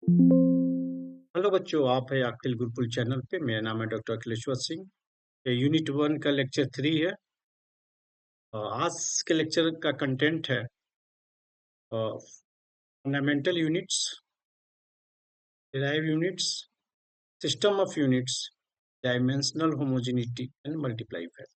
Hello बच्चों, आप है अखिल गुरुकुल चैनल पे। मेरा नाम है डॉक्टर अखिलेश्वर सिंह। ये यूनिट 1 का लेक्चर 3 है। आज के लेक्चर का कंटेंट है fundamental units, derive units, system of units, dimensional homogeneity and multiply factor.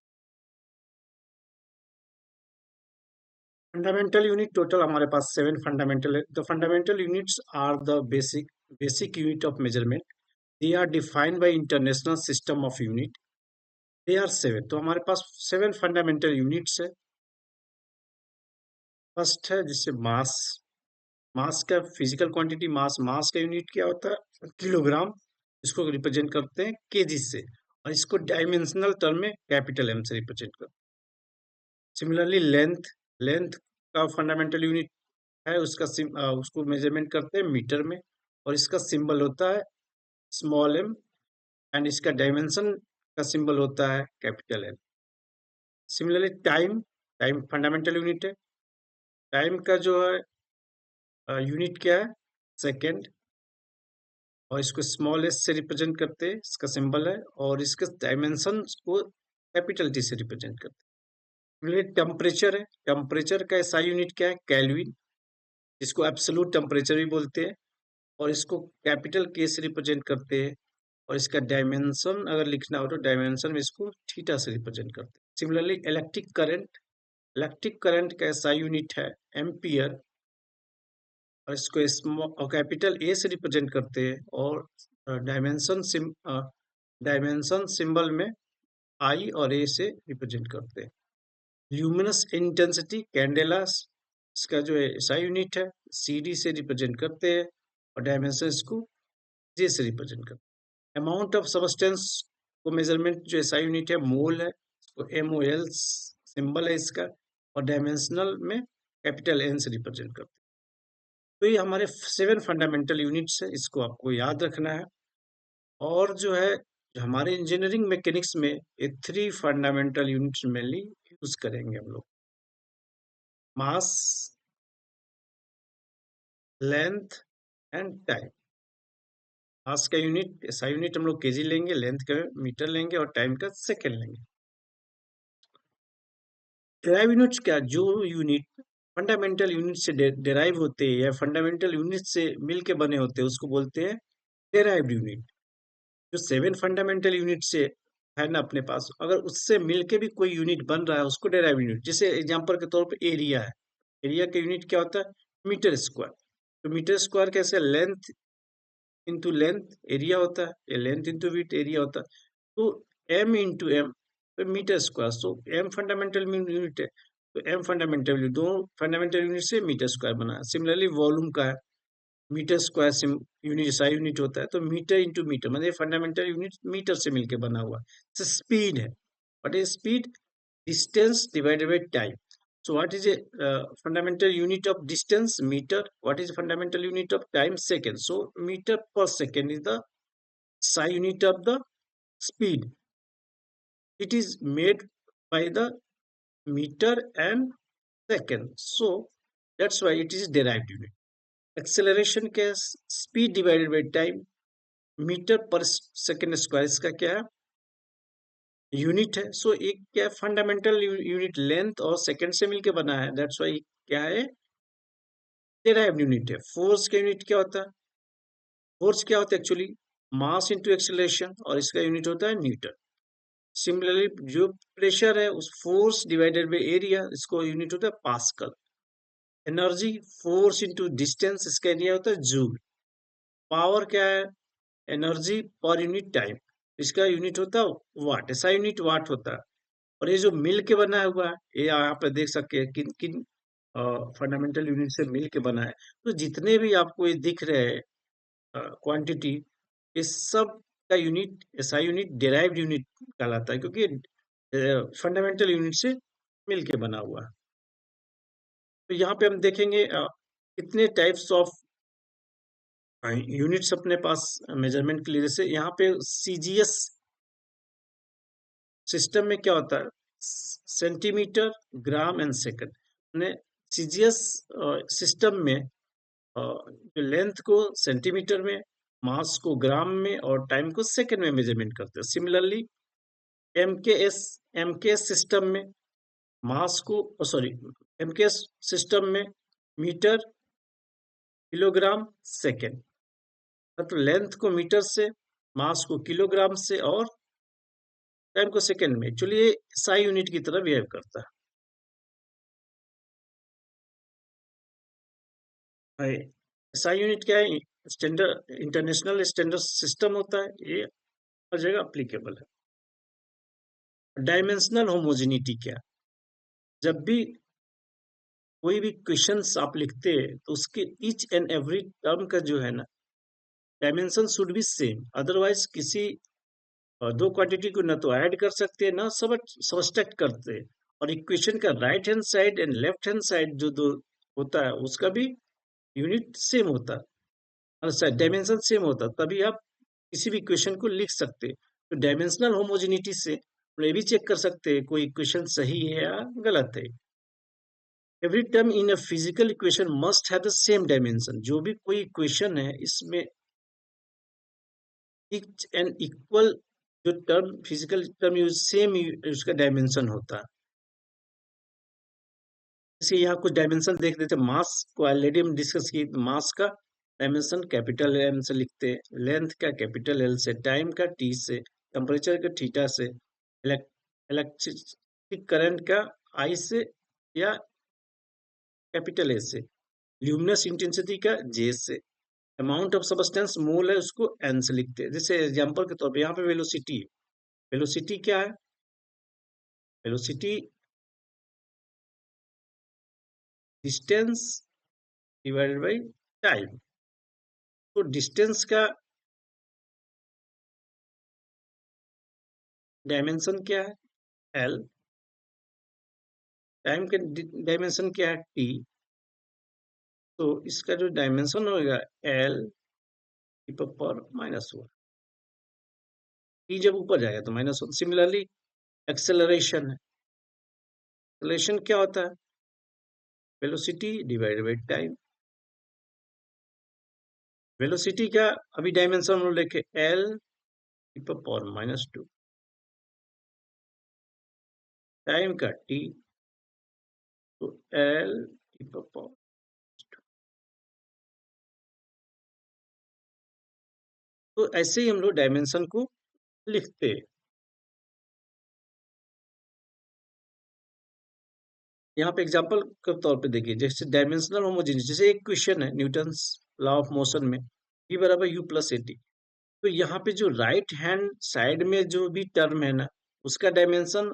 Fundamental unit total हमारे पास 7 फंडामेंटल है। The fundamental units are the basic unit of measurement. They are defined by international system of unit. They are 7। तो हमारे पास 7 fundamental units है। First है जिससे मास। मास का फिजिकल क्वांटिटी, मास का यूनिट क्या होता है? किलोग्राम। इसको रिप्रेजेंट करते हैं केजी से, और इसको डायमेंशनल टर्म में कैपिटल एम से रिप्रेजेंट करते हैं। सिमिलरली लेंथ, लेंथ का फंडामेंटल यूनिट है, उसको मेजरमेंट करते हैं मीटर में, और इसका सिंबल होता है स्मॉल एम, एंड इसका डायमेंशन का सिंबल होता है capital M. Similarly time, time fundamental unit है। टाइम का जो है यूनिट क्या है? सेकेंड, और इसको स्मॉल एस से रिप्रेजेंट करते हैं, इसका सिंबल है, और इसके डायमेंशन को कैपिटल टी से रिप्रेजेंट करते हैं। टेम्परेचर है, टेम्परेचर का ऐसा यूनिट क्या है? केल्विन, इसको एब्सोल्यूट टेम्परेचर भी बोलते हैं, और इसको कैपिटल के से रिप्रेजेंट करते हैं, और इसका डायमेंशन अगर लिखना हो तो डायमेंशन में इसको थीटा से रिप्रेजेंट करते हैं। Similarly electric current, electric current का ऐसा यूनिट है एम्पियर, और इसको कैपिटल ए से रिप्रेजेंट करते हैं, और डायमेंशन डायमेंशन सिंबल में आई और ए से रिप्रेजेंट करते हैं। ल्यूमिनस इंटेंसिटी, कैंडेला, इसका जो है ऐसा यूनिट है सी डी से रिप्रेजेंट करते हैं, और डायमेंशन इसको जे से रिप्रेजेंट करते हैं। अमाउंट ऑफ सबस्टेंस को मेजरमेंट जो ऐसा यूनिट है मोल है, इसको एम ओ एल सिंबल है इसका, और डायमेंशनल में कैपिटल एन से रिप्रेजेंट करते हैं। तो ये हमारे 7 फंडामेंटल यूनिट्स है, इसको आपको याद रखना है। और जो है हमारे इंजीनियरिंग मैकेनिक्स में ये 3 फंडामेंटल यूनिट्स मेनली यूज करेंगे हम लोग। मास, लेंथ एंड टाइम। मास का यूनिट, ऐसा यूनिट हम लोग केजी लेंगे, लेंथ का मीटर लेंगे, और टाइम का सेकेंड लेंगे। डेराइव यूनिट्स क्या? जो यूनिट फंडामेंटल यूनिट से डेराइव होते हैं या फंडामेंटल यूनिट से मिलके बने होते हैं उसको बोलते हैं डेराइव्ड यूनिट। जो 7 फंडामेंटल यूनिट से है ना अपने पास, अगर उससे मिलके भी कोई यूनिट बन रहा है उसको डेराइव यूनिट। जैसे एग्जांपल के तौर पे एरिया है, एरिया का यूनिट क्या होता है? Metre square. तो मीटर स्क्वायर कैसे? लेंथ इंटू लेंथ एरिया होता है, ये लेंथ इंटू विड्थ एरिया होता है। तो एम इंटू एम, तो मीटर स्क्वायर। सो एम फंडामेंटल यूनिट है, तो एम फंडामेंटल यूनिट, दो फंडामेंटल यूनिट से मीटर स्क्वायर बना है। सिमिलरली वॉल्यूम का है, मीटर स्क्वायर से यूनिट ऐसा यूनिट होता है, तो मीटर इंटू मीटर, मतलब फंडामेंटल यूनिट मीटर से मिलकर बना हुआ है। स्पीड है, what is speed? Distance divided by time. So what is a fundamental unit of distance? Meter. What is fundamental unit of time? Second. So meter per second is the SI unit of the speed. It is made by the meter and second. So that's why it is derived unit. Acceleration के speed divided by time, metre per second square, इसका क्या है? Unit है। सो एक क्या है? Fundamental unit length और सेकेंड से मिलकर बना है, दैट्स वाई क्या है? डेराइव्ड यूनिट है। फोर्स का यूनिट क्या होता है? फोर्स क्या होता है एक्चुअली? मास इंटू एक्सेलरेशन, और इसका यूनिट होता है न्यूटन। सिमिलरली जो प्रेशर है उस फोर्स डिवाइडेड बाय एरिया, इसको यूनिट होता है pascal. Energy, force into distance, इसका एरिया होता है जूल। पावर क्या है? एनर्जी पर यूनिट टाइम, इसका यूनिट होता है वाट, ऐसा यूनिट वाट होता है। और ये जो मिल के बना हुआ है, ये यहाँ पे देख सकते हैं किन किन फंडामेंटल यूनिट से मिल के बना है। तो जितने भी आपको ये दिख रहे हैं क्वांटिटी, इस सब का unit, SI unit derived unit कहलाता है, क्योंकि फंडामेंटल यूनिट से मिलके बना हुआ है। तो यहाँ पे हम देखेंगे कितने टाइप्स ऑफ यूनिट्स अपने पास मेजरमेंट के लिए। जैसे यहाँ पे सीजीएस सिस्टम में क्या होता है? Centimetre, gram and second. CGS system में जो लेंथ को सेंटीमीटर में, मास को ग्राम में और टाइम को सेकंड में मेजरमेंट करते हैं। सिमिलरली एमकेएस एमकेएस सिस्टम में मास को सॉरी एमकेएस सिस्टम में मीटर, किलोग्राम, सेकंड, मतलब लेंथ को मीटर से, मास को किलोग्राम से और टाइम को सेकंड में। एक्चुअली ये SI यूनिट की तरह बिहेव करता है। SI यूनिट क्या है? स्टैंडर्ड इंटरनेशनल स्टैंडर्ड सिस्टम होता है, ये हर जगह अप्लीकेबल है। डायमेंशनल होमोजेनिटी क्या है? जब भी कोई भी क्वेश्चंस आप लिखते हैं तो उसके ईच एंड एवरी टर्म का जो है ना dimension should be same, otherwise किसी दो क्वांटिटी को ना तो ऐड कर सकते हैं ना सबट्रैक्ट करते हैं। और इक्वेशन का right hand side and left hand side जो दो होता है उसका भी यूनिट सेम होता है, और डायमेंशन सेम होता है, तभी आप किसी भी इक्वेशन को लिख सकते हैं। तो डायमेंशनल होमोजेनिटी से हम ये भी चेक कर सकते हैं कोई इक्वेशन सही है या गलत है। Every term in a physical equation must have the same dimension. जो भी कोई इक्वेशन है इसमें इच एंड इक्वल जो term physical term use same उसका डायमेंशन होता है। जैसे यहाँ कुछ डायमेंशन देख देते हैं। मास को ऑलरेडी हम डिस्कस किए, मास का डायमेंशन कैपिटल एम से लिखते हैं, लेंथ का कैपिटल एल से, टाइम का टी से, टेम्परेचर का थीटा से, इलेक्ट्रिक करंट का आई से या कैपिटल ए से, ल्यूमिनस इंटेंसिटी का जे से, अमाउंट ऑफ सबस्टेंस मोल है उसको एन से लिखते हैं। जैसे एग्जांपल के तौर पे यहाँ पे वेलोसिटी है। वेलोसिटी क्या है? Velocity distance divided by time. तो डिस्टेंस का डायमेंशन क्या है? एल। टाइम का डायमेंशन क्या है? टी। तो इसका जो डायमेंशन होगा एल की पावर -1। टी जब ऊपर जाएगा तो -1। सिमिलरली एक्सेलरेशन है। एक्सेलरेशन क्या होता है? Velocity divided by time. Velocity का अभी डायमेंशन हम लेके एल की पावर -2, टाइम का टी, तो एल की पावर। तो ऐसे ही हम लोग डायमेंशन को लिखते हैं। यहाँ पे एग्जांपल के तौर पे देखिए, जैसे डायमेंशनल होमोजेनिटी, जैसे एक क्वेश्चन है न्यूटन्स लॉ ऑफ मोशन में v बराबर u प्लस एटी। तो यहाँ पे जो राइट हैंड साइड में जो भी टर्म है ना उसका डायमेंशन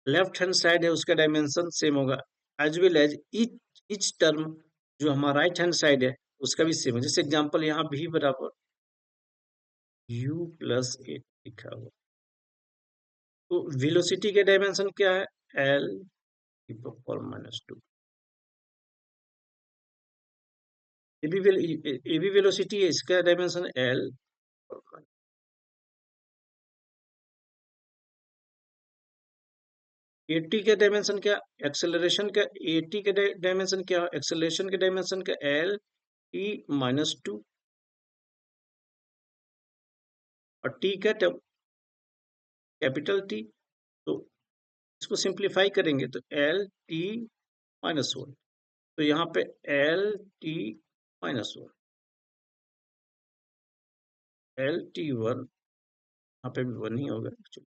लेफ्ट हैंड साइड है उसका डायमेंशन सेम होगा, as well as each term जो हमारा राइट हैंड साइड है उसका भी सेम है। जैसे एग्जांपल यहाँ v बराबर u प्लस एट लिखा हुआ। तो वेलोसिटी के डायमेंशन क्या है? l की पावर -2। ए बी वेलोसिटी है, इसका डायमेंशन एल। एटी का डायमेंशन क्या? एक्सेलरेशन का एटी का डायमेंशन क्या? एक्सेलरेशन के डायमेंशन का एल टी -2, और टी का कैपिटल टी। तो इसको सिंप्लीफाई करेंगे तो एल टी -1। तो यहाँ पे एल टी -1, एल टी 1, यहाँ पे भी 1 ही होगा एक्चुअली।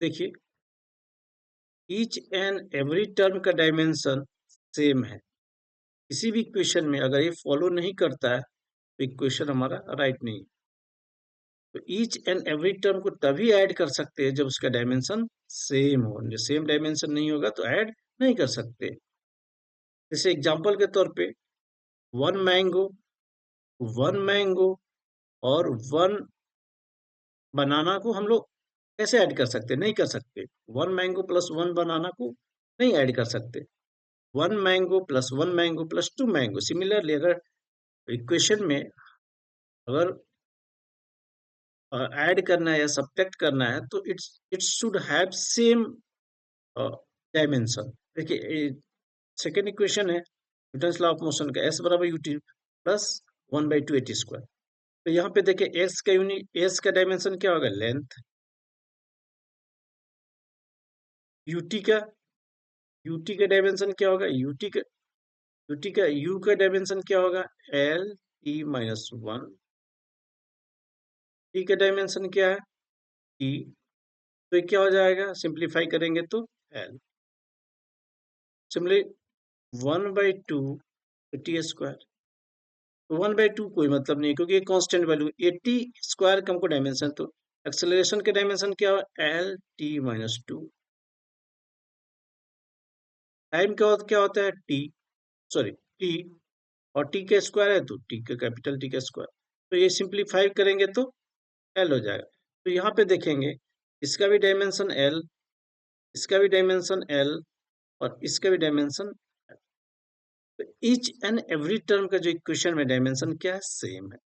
देखिए ईच एंड एवरी टर्म का डायमेंशन सेम है। किसी भी इक्वेशन में अगर ये फॉलो नहीं करता है तो इक्वेशन हमारा राइट नहीं है। तो ईच एंड एवरी टर्म को तभी ऐड कर सकते हैं जब उसका डायमेंशन सेम हो। जो सेम डायमेंशन नहीं होगा तो ऐड नहीं कर सकते। जैसे एग्जांपल के तौर पे वन मैंगो, वन मैंगो और वन बनाना को हम लोग कैसे ऐड कर सकते? नहीं कर सकते। वन मैंगो प्लस वन बनाना को नहीं ऐड कर सकते। One mango plus one mango plus two mango. Similarly अगर इक्वेशन में अगर ऐड करना है या सब्ट्रैक्ट करना है तो it should have same dimension. देखिए सेकेंड इक्वेशन है न्यूटन्स लॉ ऑफ मोशन का एस बराबर यूटी प्लस 1/2 at²। तो यहाँ पे देखिए एस का यूनिट, एस का डायमेंशन क्या होगा, लेंथ। यूटी का, यूटी का डायमेंशन क्या होगा, यूटी का यू का डायमेंशन क्या होगा, एल t-1। टी का डायमेंशन क्या है, टी। तो ये क्या हो जाएगा, सिंप्लीफाई करेंगे तो एल। सिमिलरली 1/2 टी²। तो 1/2 कोई मतलब नहीं है, क्योंकि ये कांस्टेंट वैल्यू, 80² का हमको डायमेंशन, तो एक्सेलरेशन के डायमेंशन क्या हो, एल t-2। टाइम क्या होता है, टी, सॉरी टी, और टी का स्क्वायर है तो टी का कैपिटल टी का स्क्वायर। तो ये सिंप्लीफाई करेंगे तो एल हो जाएगा। तो यहाँ पे देखेंगे इसका भी डायमेंशन एल, इसका भी डायमेंशन एल, और इसका भी डायमेंशन। तो ईच एंड एवरी टर्म का जो इक्वेशन में डायमेंशन क्या है, सेम है।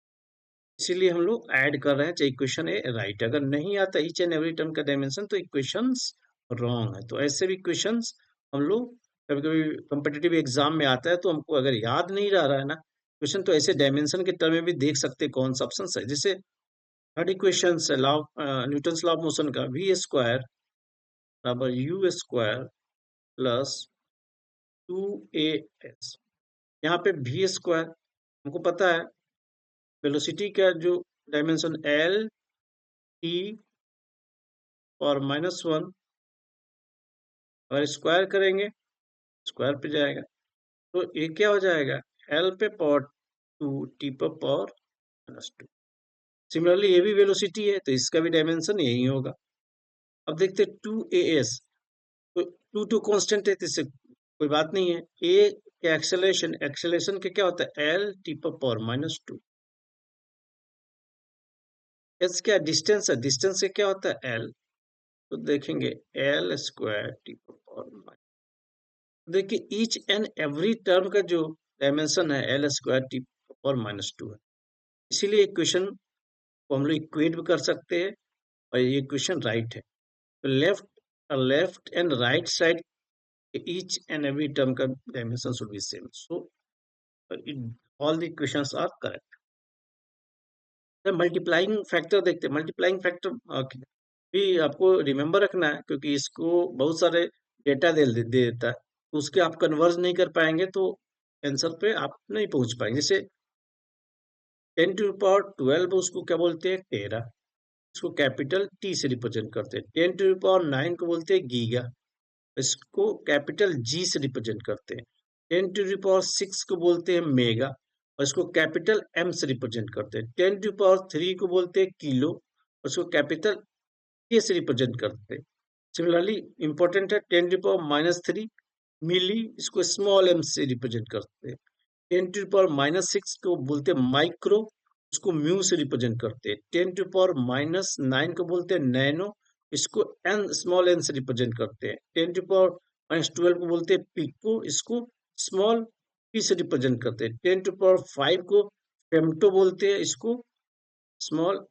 इसीलिए हम लोग ऐड कर रहे हैं, चाहे इक्वेशन ए राइट, अगर नहीं आता ईच एंड एवरी टर्म का डायमेंशन तो इक्वेशंस रॉन्ग है। तो ऐसे भी इक्वेशंस हम लोग कभी कभी कॉम्पिटिटिव एग्जाम में आता है, तो हमको अगर याद नहीं रह रहा है ना क्वेश्चन, तो ऐसे डायमेंशन के टर्म में भी देख सकते हैं कौन सा ऑप्शन है। जैसे थर्ड इक्वेशन है law, Newton's law of motion का, v² बराबर u² प्लस 2as। यहाँ पे v² हमको पता है, वेलोसिटी का जो डायमेंशन एल टी और -1, अगर स्क्वायर करेंगे स्क्वायर पे जाएगा, तो ये क्या हो जाएगा, एल पे पावर 2 टी पर पावर -2। सिमिलरली ये भी वेलोसिटी है, तो इसका भी डायमेंशन यही होगा। अब देखते हैं 2as, तो 2 कांस्टेंट है, तो इससे कोई बात नहीं है। ए के एक्सेलरेशन, एक्सेलरेशन के क्या होता है, एल टी पर पावर -2। एस क्या डिस्टेंस है, डिस्टेंस से क्या होता है एल, तो देखेंगे l² टी पर पावर। देखिए ईच एंड एवरी टर्म का जो डायमेंशन है l² टी और -2 है। इसीलिए इक्वेशन को हम लोग इक्वेट भी कर सकते हैं, और ये इक्वेशन राइट है। तो left and right side each and every term का dimension should be same, so all the equations are correct. Multiplying factor देखते हैं, मल्टीप्लाइंग फैक्टर भी आपको रिमेम्बर रखना है, क्योंकि इसको बहुत सारे डेटा दे देता है, तो उसके आप कन्वर्ज नहीं कर पाएंगे तो आंसर पे आप नहीं पहुंच पाएंगे। जैसे 10⁻12 उसको क्या बोलते हैं, टेरा, इसको कैपिटल टी से रिप्रेजेंट करते हैं। 10⁹ को बोलते हैं गीगा, इसको कैपिटल जी से रिप्रेजेंट करते हैं। 10⁶ को बोलते हैं मेगा, और इसको कैपिटल एम से रिप्रेजेंट करते हैं। 10⁻³ को बोलते हैं किलो, और इसको कैपिटल के से रिप्रेजेंट करते हैं। सिमिलरली इंपॉर्टेंट है 10⁻³ मिली, इसको स्मॉल एम से रिप्रेजेंट करते हैं। 10⁻⁻6 को बोलते हैं माइक्रो, उसको म्यू से रिप्रेजेंट करते हैं। 10⁻⁹ को बोलते हैं नैनो, इसको एन स्मॉल एन से रिप्रेजेंट करते हैं। 10⁻12 को बोलते हैं पिको, इसको स्मॉल पी से रिप्रेजेंट करते हैं। 10⁵ को फेम्टो बोलते हैं, इसको स्मॉल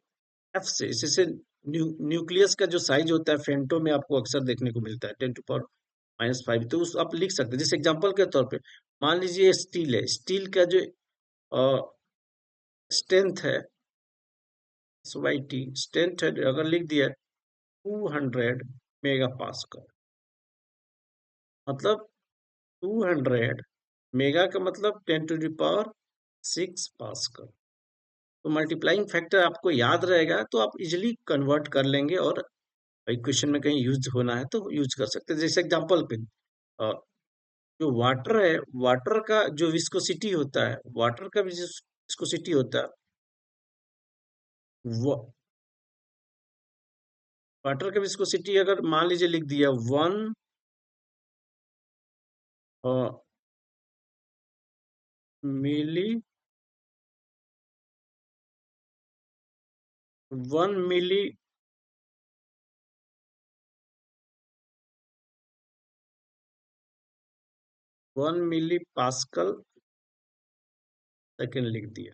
एफ से। इससे न्यूक्लियस का जो साइज होता है फेम्टो में आपको अक्सर देखने को मिलता है 10⁻⁵, तो उस आप लिख सकते हैं। जैसे एग्जांपल के तौर पे मान लीजिए स्टील है, स्टील का जो स्ट्रेंथ है SYT, स्ट्रेंथ है, अगर लिख दिया 200 मेगा पास्कल, मतलब 200 मेगा का मतलब 10⁶ पास्कल। तो मल्टीप्लाइंग फैक्टर आपको याद रहेगा तो आप इजिली कन्वर्ट कर लेंगे, और इक्वेशन में कहीं यूज होना है तो यूज कर सकते हैं। जैसे एग्जांपल पे जो वाटर है, वाटर का जो विस्कोसिटी होता है, वाटर का भी जो विस्कोसिटी होता है, वाटर का विस्कोसिटी अगर मान लीजिए लिख दिया 1 मिली, 1 मिली 1 मिली सेकेंड लिख दिया,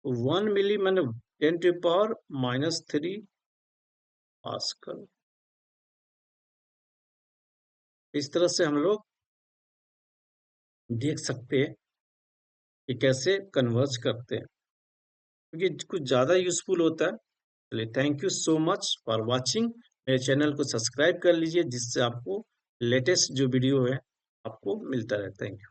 1 मिली मैंने 10⁻³ पास्कल। इस तरह से हम लोग देख सकते हैं कि कैसे कन्वर्ज करते हैं, क्योंकि कुछ ज़्यादा यूज़फुल होता है। चलिए, thank you so much for watching. मेरे चैनल को सब्सक्राइब कर लीजिए, जिससे आपको लेटेस्ट जो वीडियो है आपको मिलता रहता है। Thank you.